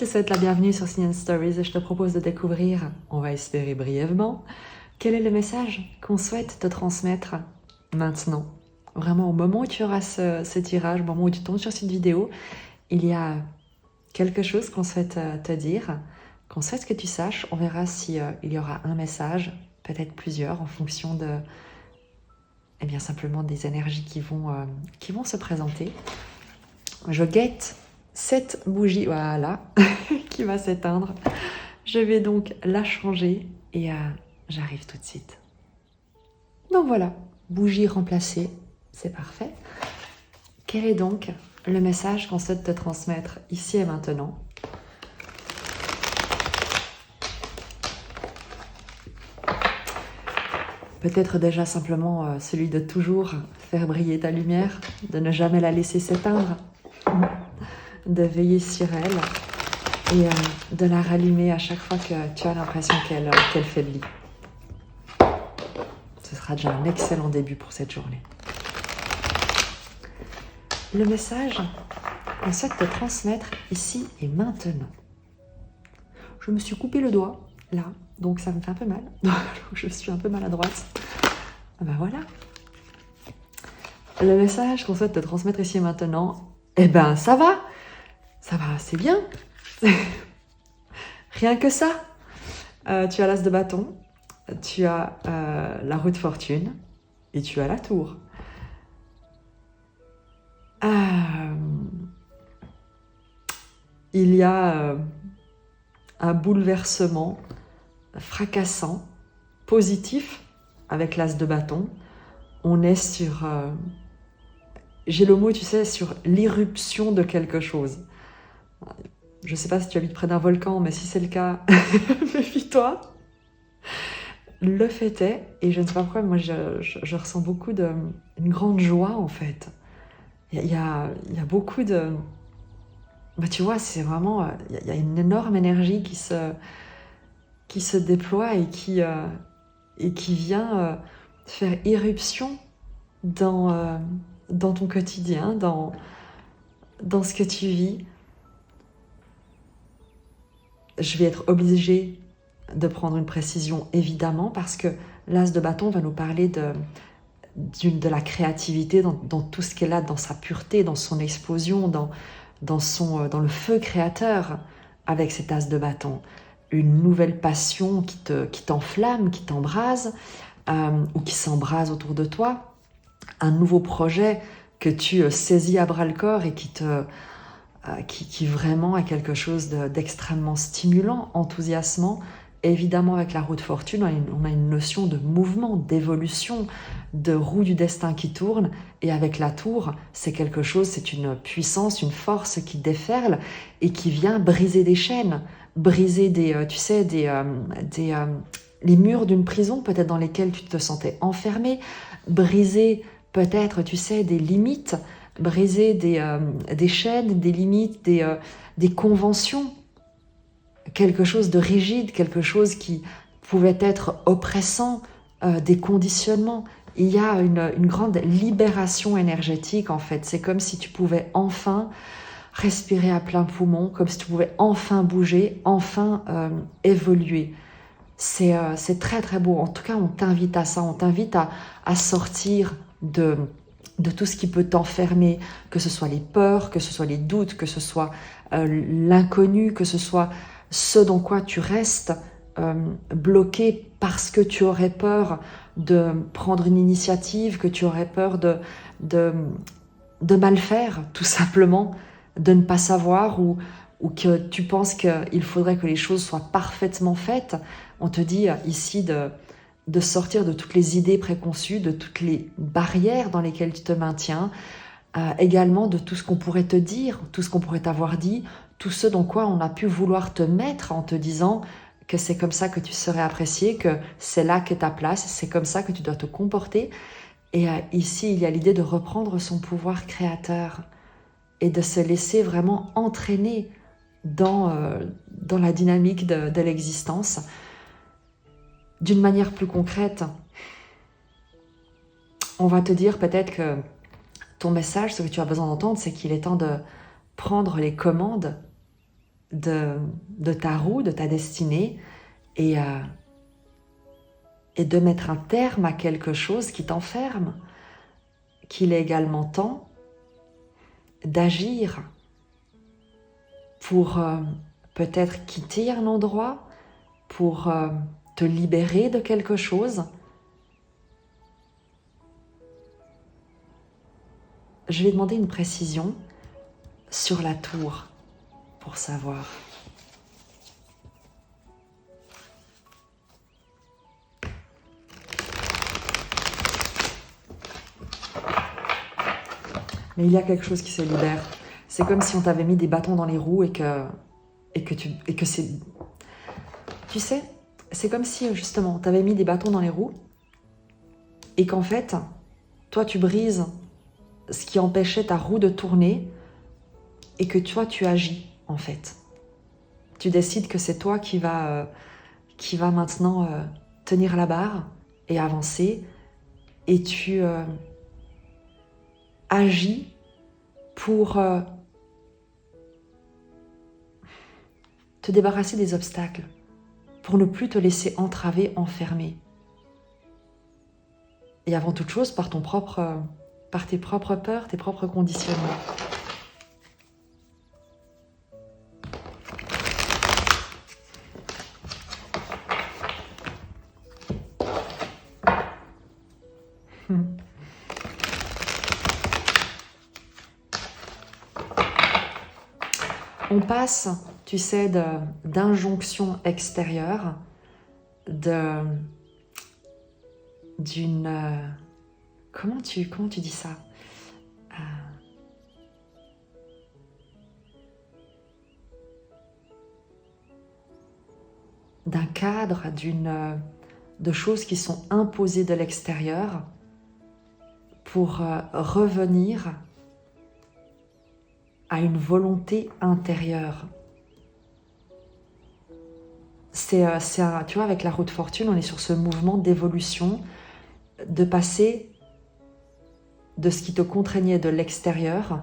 te souhaite la bienvenue sur Snean Stories et je te propose de découvrir, on va espérer brièvement, quel est le message qu'on souhaite te transmettre maintenant. Vraiment, au moment où tu auras ce tirage, au moment où tu tombes sur cette vidéo, il y a quelque chose qu'on souhaite te dire, qu'on souhaite que tu saches. On verra si il y aura un message, peut-être plusieurs, en fonction de, eh bien, simplement des énergies qui vont se présenter. Je guette cette bougie, voilà, qui va s'éteindre. Je vais donc la changer et j'arrive tout de suite. Donc voilà, bougie remplacée, c'est parfait. Quel est donc le message qu'on souhaite te transmettre ici et maintenant? Peut-être déjà simplement celui de toujours faire briller ta lumière, de ne jamais la laisser s'éteindre, de veiller sur elle et de la rallumer à chaque fois que tu as l'impression qu'elle faiblit. Ce sera déjà un excellent début pour cette journée. Le message qu'on souhaite te transmettre ici et maintenant. Je me suis coupé le doigt, là, donc ça me fait un peu mal. Je suis un peu maladroite. Ben voilà. Le message qu'on souhaite te transmettre ici et maintenant, eh ben ça va assez bien. Rien que ça. Tu as l'as de bâton, tu as la roue de fortune et tu as la tour. Il y a un bouleversement fracassant, positif, avec l'as de bâton. On est sur, j'ai le mot, tu sais, sur l'irruption de quelque chose. Je ne sais pas si tu habites près d'un volcan, mais si c'est le cas, méfie-toi. Le fait est, et je ne sais pas pourquoi, moi je ressens beaucoup une grande joie en fait. Il y a beaucoup de... Bah, tu vois, c'est vraiment... Il y a une énorme énergie qui se déploie et qui vient faire irruption dans ton quotidien, dans ce que tu vis. Je vais être obligée de prendre une précision, évidemment, parce que l'as de bâton va nous parler de la créativité dans tout ce qu'elle a, dans sa pureté, dans son explosion, dans le feu créateur avec cet as de bâton. Une nouvelle passion qui t'enflamme, qui t'embrase, ou qui s'embrase autour de toi. Un nouveau projet que tu saisis à bras-le-corps et qui vraiment est quelque chose d'extrêmement stimulant, enthousiasmant. Évidemment, avec la roue de fortune, on a une notion de mouvement, d'évolution, de roue du destin qui tourne. Et avec la tour, c'est quelque chose, c'est une puissance, une force qui déferle et qui vient briser des chaînes, briser les murs d'une prison, peut-être dans lesquels tu te sentais enfermé, briser peut-être, tu sais, des limites, briser des chaînes, des limites, des conventions, quelque chose de rigide, quelque chose qui pouvait être oppressant, des conditionnements. Il y a une grande libération énergétique en fait. C'est comme si tu pouvais enfin respirer à plein poumon, comme si tu pouvais enfin bouger, enfin évoluer. C'est très très beau. En tout cas, on t'invite à ça. On t'invite à sortir de tout ce qui peut t'enfermer, que ce soit les peurs, que ce soit les doutes, que ce soit l'inconnu, que ce soit ce dans quoi tu restes bloqué parce que tu aurais peur de prendre une initiative, que tu aurais peur de mal faire, tout simplement, de ne pas savoir ou que tu penses qu'il faudrait que les choses soient parfaitement faites. On te dit ici de sortir de toutes les idées préconçues, de toutes les barrières dans lesquelles tu te maintiens, également de tout ce qu'on pourrait te dire, tout ce qu'on pourrait t'avoir dit, tout ce dans quoi on a pu vouloir te mettre en te disant que c'est comme ça que tu serais apprécié, que c'est là qu'est ta place, c'est comme ça que tu dois te comporter. Et ici, il y a l'idée de reprendre son pouvoir créateur et de se laisser vraiment entraîner dans la dynamique de l'existence. D'une manière plus concrète, on va te dire peut-être que ton message, ce que tu as besoin d'entendre, c'est qu'il est temps de prendre les commandes de ta roue, de ta destinée, et de mettre un terme à quelque chose qui t'enferme, qu'il est également temps d'agir pour peut-être quitter un endroit, pour te libérer de quelque chose. Je vais demander une précision sur la tour pour savoir. Mais il y a quelque chose qui se libère. C'est comme si on t'avait mis des bâtons dans les roues et que c'est... Tu sais, c'est comme si justement on t'avait mis des bâtons dans les roues et qu'en fait, toi tu brises ce qui empêchait ta roue de tourner et que toi tu agis en fait. Tu décides que c'est toi qui va maintenant tenir la barre et avancer, et tu agis pour te débarrasser des obstacles, pour ne plus te laisser entraver, enfermer. Et avant toute chose, par tes propres peurs, tes propres conditionnements. On passe, tu sais, d'injonctions extérieures, d'une... comment tu dis ça? D'un cadre, de choses qui sont imposées de l'extérieur pour revenir à une volonté intérieure. Tu vois, avec la roue de fortune, on est sur ce mouvement d'évolution, de passer de ce qui te contraignait de l'extérieur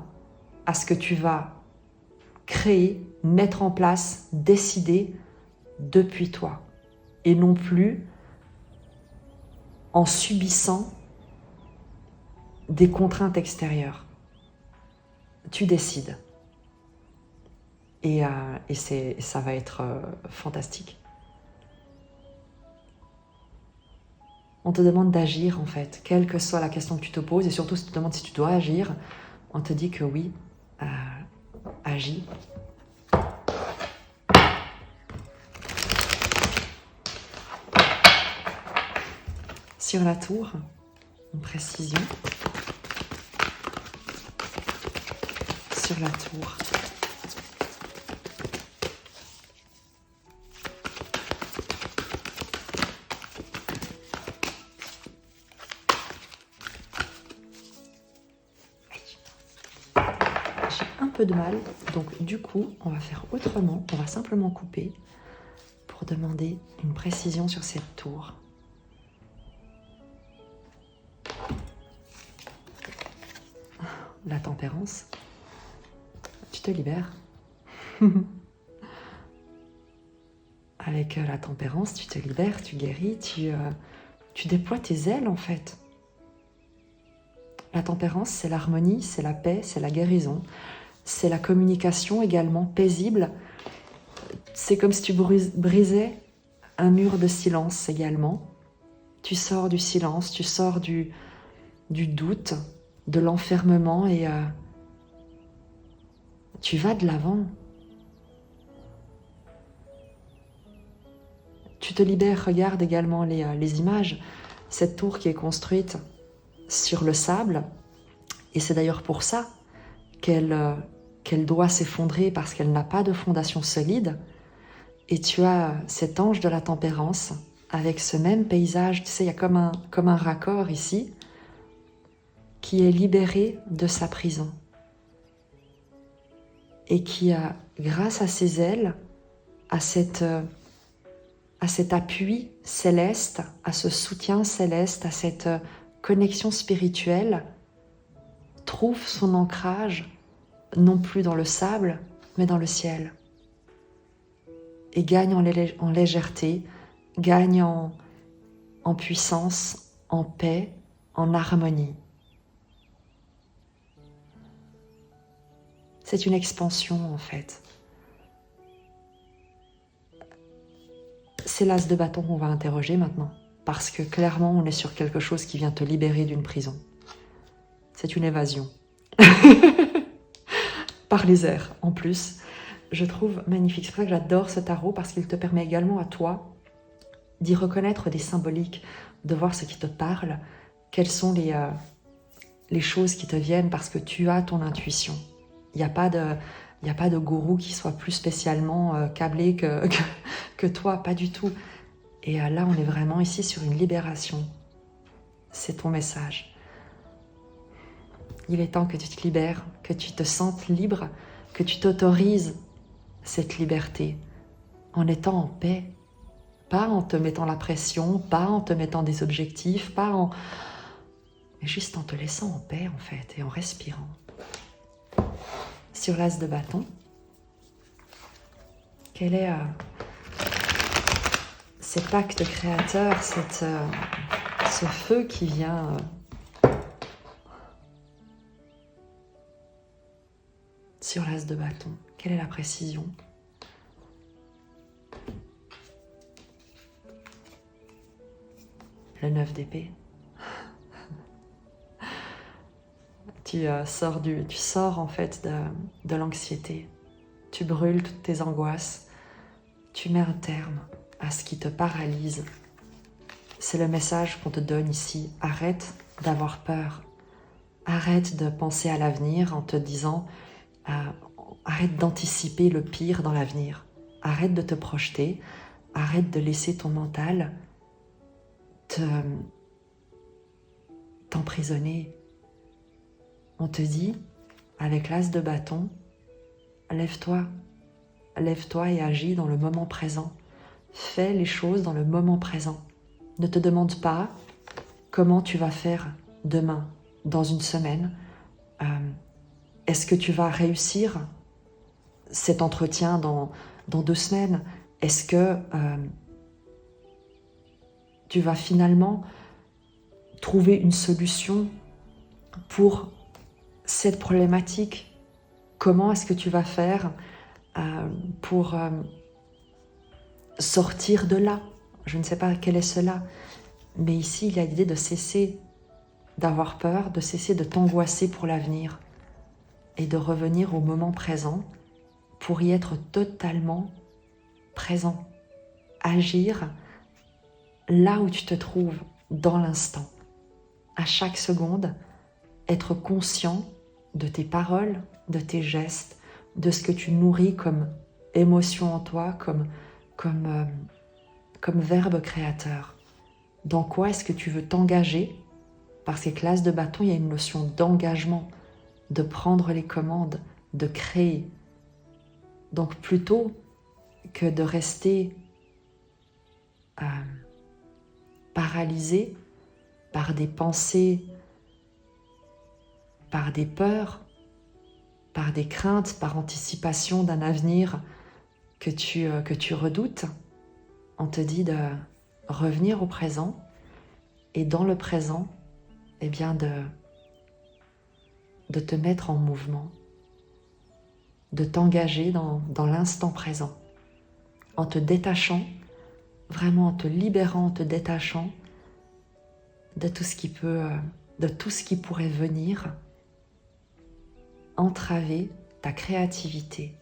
à ce que tu vas créer, mettre en place, décider depuis toi. Et non plus en subissant des contraintes extérieures. Tu décides. Et ça va être fantastique. On te demande d'agir en fait, quelle que soit la question que tu te poses, et surtout si tu te demandes si tu dois agir, on te dit que oui, agis. Sur la tour, une précision. Sur la tour. J'ai un peu de mal, donc du coup, on va faire autrement. On va simplement couper pour demander une précision sur cette tour. La tempérance. Tu te libères. Avec la tempérance, tu te libères, tu guéris, tu déploies tes ailes en fait. La tempérance, c'est l'harmonie, c'est la paix, c'est la guérison, c'est la communication également paisible. C'est comme si tu brisais un mur de silence également. Tu sors du silence, tu sors du doute, de l'enfermement et tu vas de l'avant. Tu te libères, regarde également les images. Cette tour qui est construite sur le sable, et c'est d'ailleurs pour ça qu'elle doit s'effondrer parce qu'elle n'a pas de fondation solide. Et tu as cet ange de la tempérance avec ce même paysage, tu sais, il y a comme un raccord ici, qui est libéré de sa prison et qui a, grâce à ses ailes, à cet appui céleste, à ce soutien céleste, à cette connexion spirituelle, trouve son ancrage non plus dans le sable, mais dans le ciel. et gagne en légèreté, gagne en puissance, en paix, en harmonie. C'est une expansion en fait. C'est l'as de bâton qu'on va interroger maintenant, parce que clairement on est sur quelque chose qui vient te libérer d'une prison. C'est une évasion. Par les airs en plus. Je trouve magnifique. C'est pour ça que j'adore ce tarot, parce qu'il te permet également à toi d'y reconnaître des symboliques, de voir ce qui te parle, quelles sont les choses qui te viennent, parce que tu as ton intuition. Il n'y a pas de gourou qui soit plus spécialement câblé que toi, pas du tout. Et là, on est vraiment ici sur une libération. C'est ton message. Il est temps que tu te libères, que tu te sentes libre, que tu t'autorises cette liberté en étant en paix. Pas en te mettant la pression, pas en te mettant des objectifs, mais juste en te laissant en paix en fait et en respirant. Sur l'as de bâton, quel est cet acte créateur, ce feu qui vient sur l'as de bâton? Quelle est la précision? Le 9 d'épée. Tu sors en fait de l'anxiété. Tu brûles toutes tes angoisses. Tu mets un terme à ce qui te paralyse. C'est le message qu'on te donne ici. Arrête d'avoir peur. Arrête de penser à l'avenir en te disant arrête d'anticiper le pire dans l'avenir. Arrête de te projeter. Arrête de laisser ton mental t'emprisonner. On te dit, avec l'as de bâton, lève-toi. Lève-toi et agis dans le moment présent. Fais les choses dans le moment présent. Ne te demande pas comment tu vas faire demain, dans une semaine. Est-ce que tu vas réussir cet entretien dans 2 semaines? Est-ce que tu vas finalement trouver une solution pour cette problématique? Comment est-ce que tu vas faire pour sortir de là? Je ne sais pas quel est cela, mais ici il y a l'idée de cesser d'avoir peur, de cesser de t'angoisser pour l'avenir et de revenir au moment présent pour y être totalement présent. Agir là où tu te trouves, dans l'instant. À chaque seconde, être conscient de tes paroles, de tes gestes, de ce que tu nourris comme émotion en toi, comme verbe créateur. Dans quoi est-ce que tu veux t'engager? Parce que l'as de bâton, il y a une notion d'engagement, de prendre les commandes, de créer. Donc plutôt que de rester paralysé par des pensées, par des peurs, par des craintes, par anticipation d'un avenir que tu redoutes, on te dit de revenir au présent et dans le présent, eh bien de te mettre en mouvement, de t'engager dans l'instant présent, en te détachant, vraiment en te libérant, en te détachant de tout ce qui pourrait venir entraver ta créativité.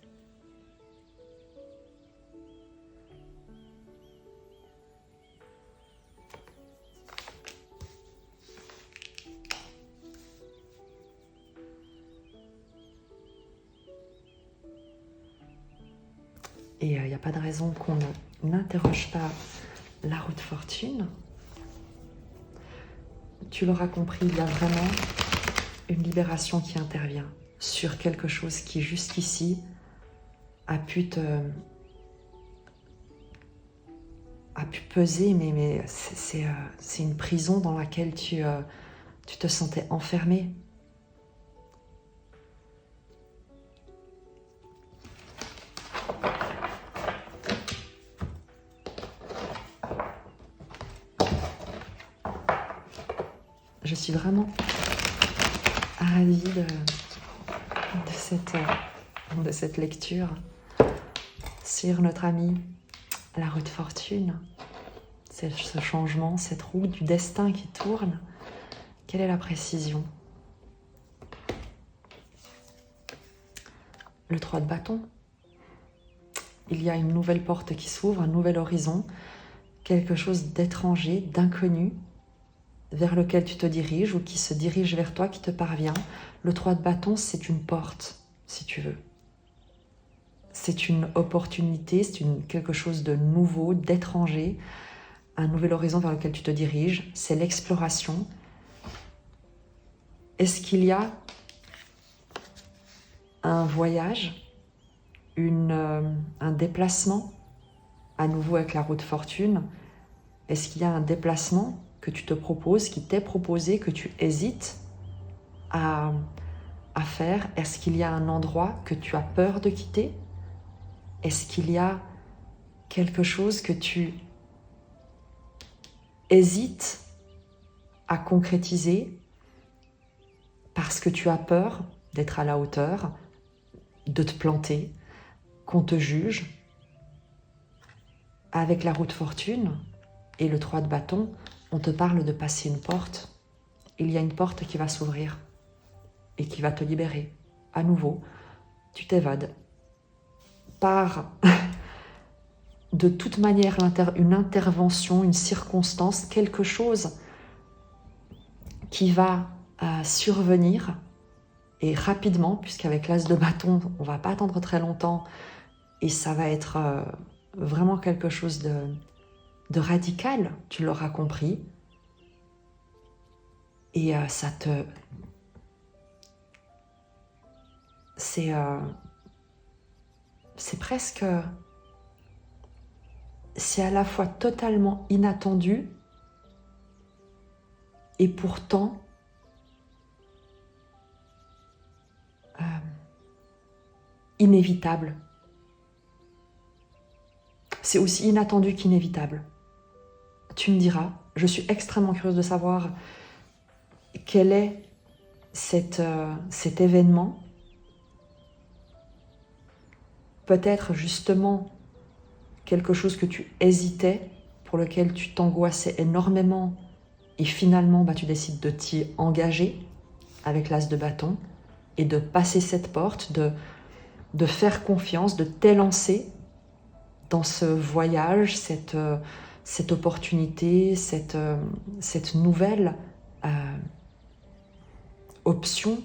Et il n'y a pas de raison qu'on n'interroge pas la roue de fortune. Tu l'auras compris, il y a vraiment une libération qui intervient sur quelque chose qui jusqu'ici a pu peser, mais c'est une prison dans laquelle tu te sentais enfermé. Je suis vraiment ravie de cette lecture sur notre ami, la roue de fortune. C'est ce changement, cette roue du destin qui tourne. Quelle est la précision? Le 3 de bâton. Il y a une nouvelle porte qui s'ouvre, un nouvel horizon, quelque chose d'étranger, d'inconnu, vers lequel tu te diriges ou qui se dirige vers toi, qui te parvient. Le 3 de bâton, c'est une porte, si tu veux. C'est une opportunité, c'est quelque chose de nouveau, d'étranger, un nouvel horizon vers lequel tu te diriges. C'est l'exploration. Est-ce qu'il y a un voyage, un déplacement, à nouveau avec la roue de fortune? Est-ce qu'il y a un déplacement que tu te proposes, qui t'est proposé, que tu hésites à faire? Est-ce qu'il y a un endroit que tu as peur de quitter? Est-ce qu'il y a quelque chose que tu hésites à concrétiser parce que tu as peur d'être à la hauteur, de te planter, qu'on te juge? Avec la roue de fortune et le 3 de bâton, on te parle de passer une porte. Il y a une porte qui va s'ouvrir et qui va te libérer. À nouveau, tu t'évades. Par, de toute manière, une intervention, une circonstance, quelque chose qui va survenir, et rapidement, puisqu'avec l'as de bâton, on ne va pas attendre très longtemps, et ça va être vraiment quelque chose de radical, tu l'auras compris. Et c'est presque... C'est à la fois totalement inattendu et pourtant inévitable. C'est aussi inattendu qu'inévitable. Tu me diras, je suis extrêmement curieuse de savoir quel est cet événement. Peut-être justement quelque chose que tu hésitais, pour lequel tu t'angoissais énormément, et finalement tu décides de t'y engager avec l'as de bâton et de passer cette porte, de faire confiance, de t'élancer dans ce voyage, cette opportunité, cette nouvelle option.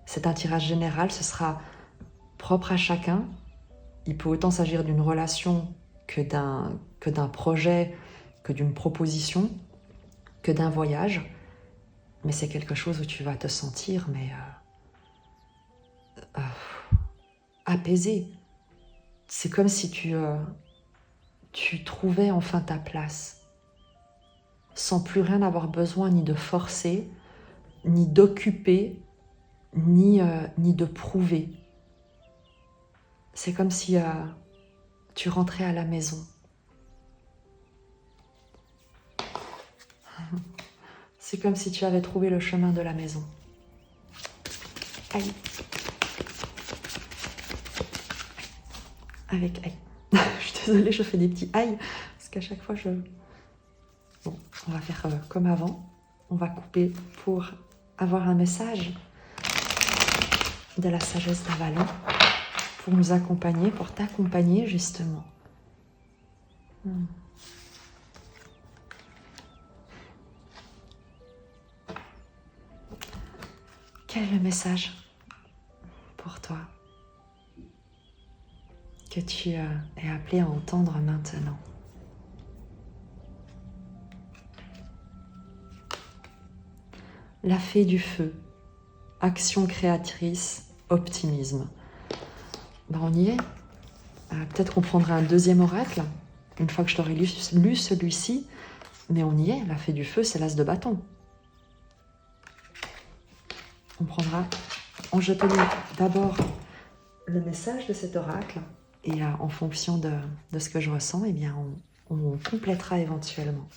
C'est un tirage général, ce sera propre à chacun. Il peut autant s'agir d'une relation que d'un projet, que d'une proposition, que d'un voyage. Mais c'est quelque chose où tu vas te sentir apaisé. C'est comme si tu trouvais enfin ta place, sans plus rien avoir besoin ni de forcer, ni d'occuper, ni de prouver. C'est comme si tu rentrais à la maison. C'est comme si tu avais trouvé le chemin de la maison. Aïe. Avec aïe. Je suis désolée, je fais des petits aïe, parce qu'à chaque fois, Bon, on va faire comme avant. On va couper pour avoir un message de la sagesse d'Avalon pour nous accompagner, pour t'accompagner justement. Quel est le message pour toi que tu es appelé à entendre maintenant? La fée du feu, action créatrice, optimisme. Ben on y est. Peut-être qu'on prendra un deuxième oracle, une fois que je t'aurai lu celui-ci, mais on y est. La fée du feu, c'est l'as de bâton. Je te lis d'abord le message de cet oracle, et en fonction de ce que je ressens, eh bien on complétera éventuellement.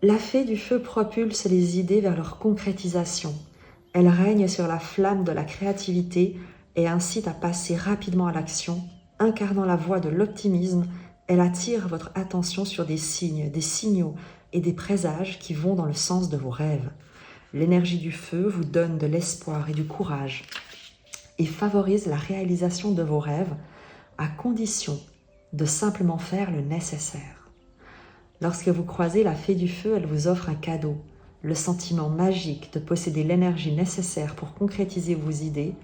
La fée du feu propulse les idées vers leur concrétisation. Elle règne sur la flamme de la créativité et incite à passer rapidement à l'action. Incarnant la voie de l'optimisme, elle attire votre attention sur des signes, des signaux et des présages qui vont dans le sens de vos rêves. L'énergie du feu vous donne de l'espoir et du courage et favorise la réalisation de vos rêves à condition de simplement faire le nécessaire. Lorsque vous croisez la fée du feu, elle vous offre un cadeau, le sentiment magique de posséder l'énergie nécessaire pour concrétiser vos idées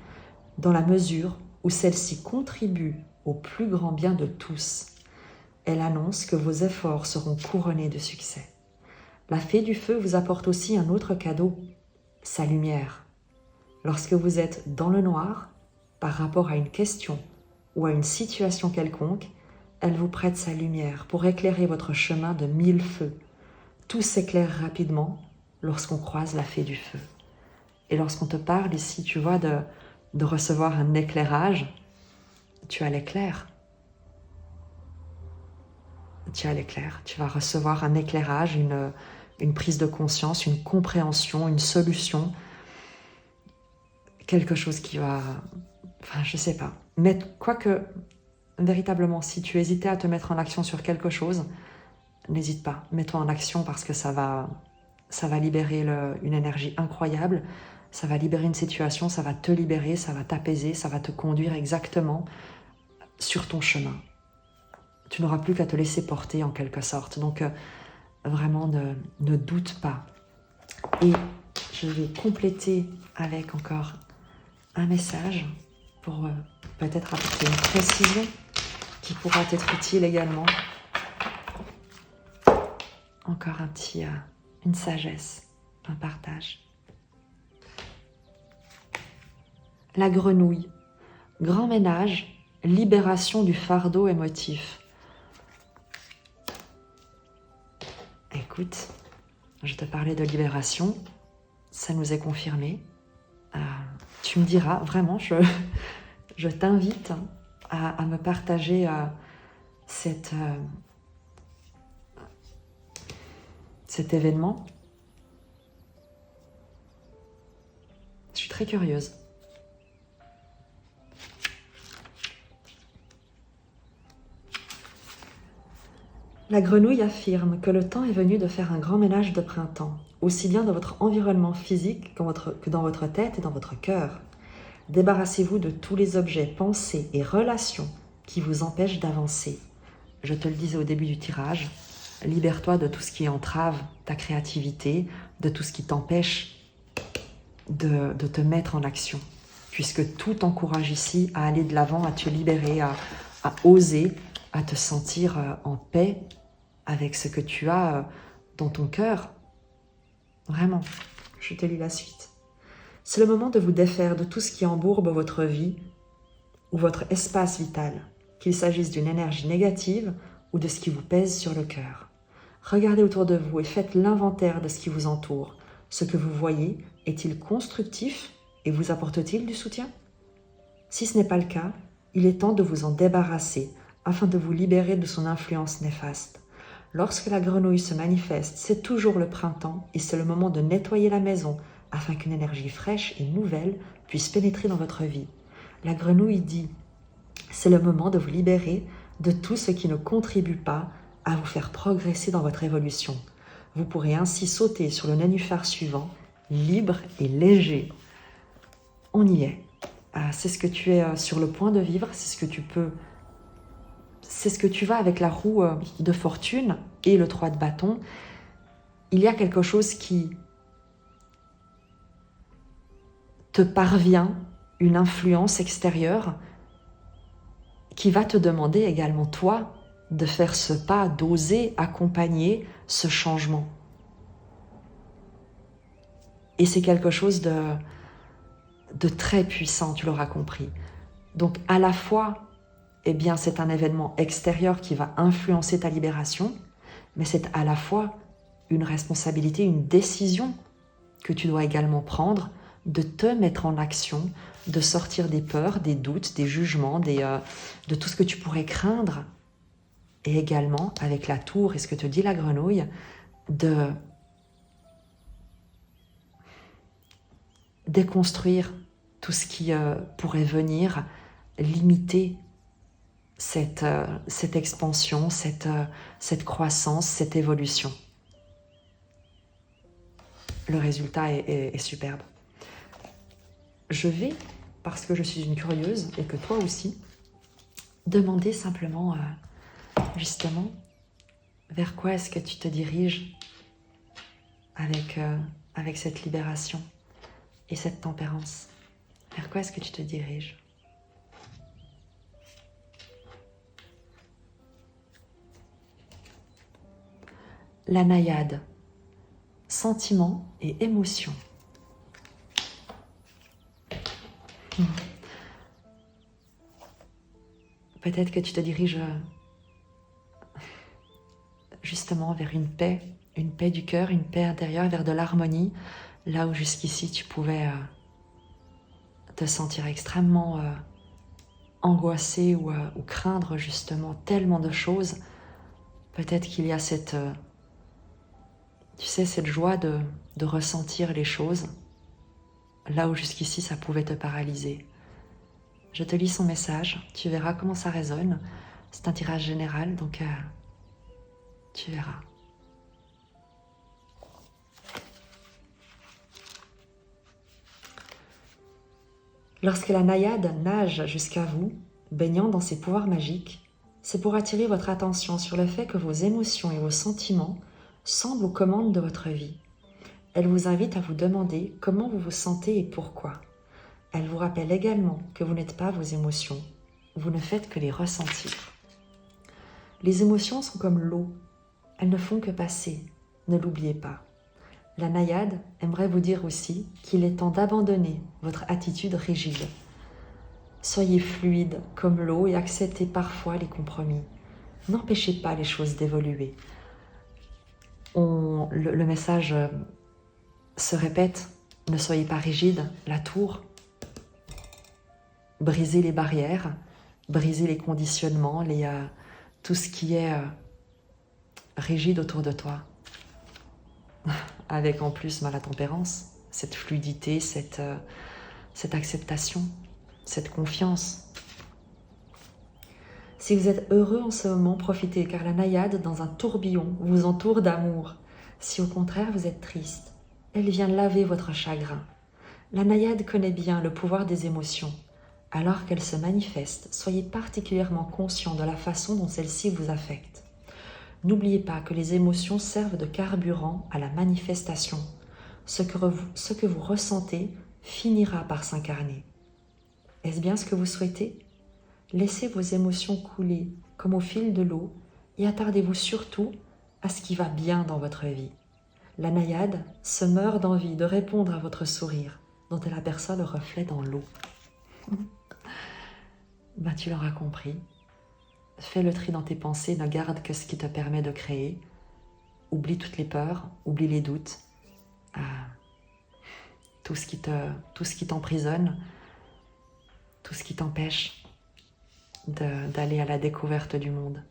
dans la mesure où celle-ci contribue au plus grand bien de tous. Elle annonce que vos efforts seront couronnés de succès. La fée du feu vous apporte aussi un autre cadeau, sa lumière. Lorsque vous êtes dans le noir, par rapport à une question ou à une situation quelconque, elle vous prête sa lumière pour éclairer votre chemin de 1000 feux. Tout s'éclaire rapidement lorsqu'on croise la fée du feu. Et lorsqu'on te parle ici, tu vois, de recevoir un éclairage, tu as l'éclair. Tu as l'éclair. Tu vas recevoir un éclairage, une prise de conscience, une compréhension, une solution, quelque chose qui va... Enfin, je sais pas. Mais quoique, véritablement, si tu hésitais à te mettre en action sur quelque chose, n'hésite pas. Mets-toi en action parce que ça va libérer une énergie incroyable. Ça va libérer une situation, ça va te libérer, ça va t'apaiser, ça va te conduire exactement sur ton chemin. Tu n'auras plus qu'à te laisser porter en quelque sorte. Donc, vraiment, ne doute pas. Et je vais compléter avec encore un message pour peut-être apporter une précision qui pourra t'être utile également. Encore une sagesse, un partage. La grenouille, grand ménage, libération du fardeau émotif. Écoute, je te parlais de libération, ça nous est confirmé. Tu me diras, vraiment, je t'invite à me partager cet événement. Je suis très curieuse. La grenouille affirme que le temps est venu de faire un grand ménage de printemps, aussi bien dans votre environnement physique que dans votre tête et dans votre cœur. Débarrassez-vous de tous les objets, pensées et relations qui vous empêchent d'avancer. Je te le disais au début du tirage, libère-toi de tout ce qui entrave ta créativité, de tout ce qui t'empêche de te mettre en action, puisque tout t'encourage ici à aller de l'avant, à te libérer, à oser, à te sentir en paix avec ce que tu as dans ton cœur. Vraiment, je te lis la suite. C'est le moment de vous défaire de tout ce qui embourbe votre vie ou votre espace vital, qu'il s'agisse d'une énergie négative ou de ce qui vous pèse sur le cœur. Regardez autour de vous et faites l'inventaire de ce qui vous entoure. Ce que vous voyez est-il constructif et vous apporte-t-il du soutien? Si ce n'est pas le cas, il est temps de vous en débarrasser afin de vous libérer de son influence néfaste. Lorsque la grenouille se manifeste, c'est toujours le printemps et c'est le moment de nettoyer la maison afin qu'une énergie fraîche et nouvelle puisse pénétrer dans votre vie. La grenouille dit « C'est le moment de vous libérer de tout ce qui ne contribue pas à vous faire progresser dans votre évolution. Vous pourrez ainsi sauter sur le nénuphar suivant, libre et léger. » On y est. C'est ce que tu es sur le point de vivre, c'est ce que tu peux... C'est ce que tu vas avec la roue de fortune et le 3 de bâton. Il y a quelque chose qui te parvient, une influence extérieure qui va te demander également, toi, de faire ce pas, d'oser accompagner ce changement. Et c'est quelque chose de très puissant, tu l'auras compris. Donc à la fois, eh bien, c'est un événement extérieur qui va influencer ta libération, mais c'est à la fois une responsabilité, une décision que tu dois également prendre de te mettre en action, de sortir des peurs, des doutes, des jugements, de tout ce que tu pourrais craindre. Et également, avec la tour et ce que te dit la grenouille, de déconstruire tout ce qui pourrait venir limiter cette expansion, cette croissance, cette évolution. Le résultat est superbe. Je vais, parce que je suis une curieuse et que toi aussi, demander simplement, justement, vers quoi est-ce que tu te diriges avec cette libération et cette tempérance. Vers quoi est-ce que tu te diriges? La naïade, sentiment et émotion. Peut-être que tu te diriges justement vers une paix du cœur, une paix intérieure, vers de l'harmonie, là où jusqu'ici tu pouvais te sentir extrêmement angoissé ou craindre justement tellement de choses. Peut-être qu'il y a cette joie de ressentir les choses, là où jusqu'ici ça pouvait te paralyser. Je te lis son message, tu verras comment ça résonne. C'est un tirage général, donc tu verras. Lorsque la naïade nage jusqu'à vous, baignant dans ses pouvoirs magiques, c'est pour attirer votre attention sur le fait que vos émotions et vos sentiments semblent aux commandes de votre vie. Elle vous invite à vous demander comment vous vous sentez et pourquoi. Elle vous rappelle également que vous n'êtes pas vos émotions, vous ne faites que les ressentir. Les émotions sont comme l'eau, elles ne font que passer, ne l'oubliez pas. La naïade aimerait vous dire aussi qu'il est temps d'abandonner votre attitude rigide. Soyez fluide comme l'eau et acceptez parfois les compromis. N'empêchez pas les choses d'évoluer. Le message se répète, ne soyez pas rigide, la tour. Brisez les barrières, brisez les conditionnements, tout ce qui est rigide autour de toi. Avec en plus la tempérance, cette fluidité, cette acceptation, cette confiance. Si vous êtes heureux en ce moment, profitez, car la naïade, dans un tourbillon, vous entoure d'amour. Si au contraire vous êtes triste, elle vient laver votre chagrin. La naïade connaît bien le pouvoir des émotions. Alors qu'elle se manifeste, soyez particulièrement conscient de la façon dont celle-ci vous affecte. N'oubliez pas que les émotions servent de carburant à la manifestation. Ce que vous ressentez finira par s'incarner. Est-ce bien ce que vous souhaitez? Laissez vos émotions couler comme au fil de l'eau et attardez-vous surtout à ce qui va bien dans votre vie. La naïade se meurt d'envie de répondre à votre sourire dont elle aperçoit le reflet dans l'eau. Tu l'auras compris. Fais le tri dans tes pensées, ne garde que ce qui te permet de créer. Oublie toutes les peurs, oublie les doutes, tout ce qui t'emprisonne, tout ce qui t'empêche d'aller à la découverte du monde.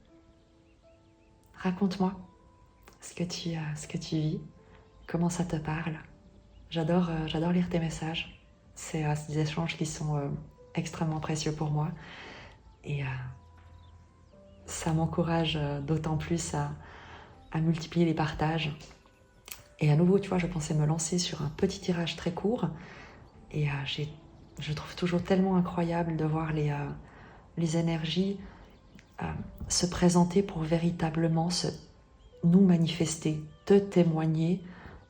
Raconte-moi ce que tu vis, comment ça te parle. J'adore lire tes messages. C'est des échanges qui sont extrêmement précieux pour moi. Et ça m'encourage d'autant plus à multiplier les partages. Et à nouveau, tu vois, je pensais me lancer sur un petit tirage très court. Et je trouve toujours tellement incroyable de voir les énergies se présenter pour véritablement nous manifester, te témoigner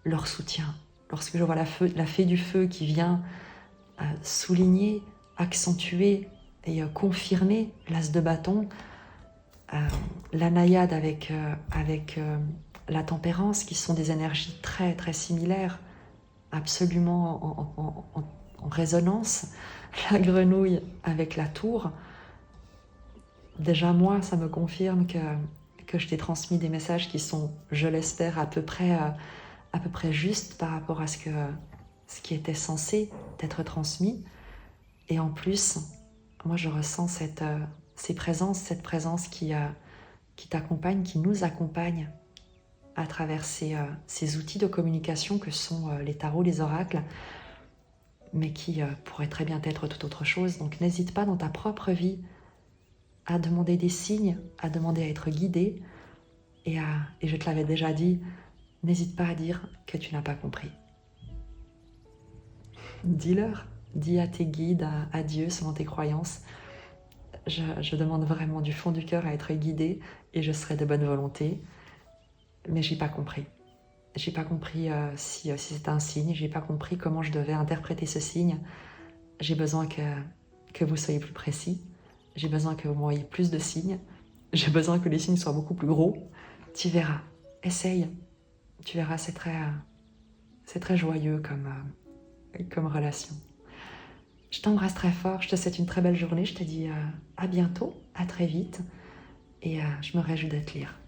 leur soutien. Lorsque je vois la fée du feu qui vient souligner, accentuer et confirmer l'as de bâton, la naïade avec la tempérance, qui sont des énergies très très similaires, absolument en résonance, la grenouille avec la tour. Déjà moi, ça me confirme que je t'ai transmis des messages qui sont, je l'espère, à peu près justes par rapport à ce qui était censé être transmis. Et en plus, moi je ressens cette présence qui t'accompagne, qui nous accompagne à travers ces outils de communication que sont les tarots, les oracles. mais qui pourrait très bien être tout autre chose. Donc n'hésite pas dans ta propre vie à demander des signes, à demander à être guidé, et je te l'avais déjà dit, n'hésite pas à dire que tu n'as pas compris. Dis-leur, dis à tes guides, à Dieu, selon tes croyances, je demande vraiment du fond du cœur à être guidée et je serai de bonne volonté, mais j'ai pas compris. J'ai pas compris si c'était un signe, j'ai pas compris comment je devais interpréter ce signe. J'ai besoin que vous soyez plus précis, j'ai besoin que vous m'envoyiez plus de signes, j'ai besoin que les signes soient beaucoup plus gros. Tu verras, essaye, tu verras, c'est très joyeux comme relation. Je t'embrasse très fort, je te souhaite une très belle journée, je te dis à bientôt, à très vite, et je me réjouis de te lire.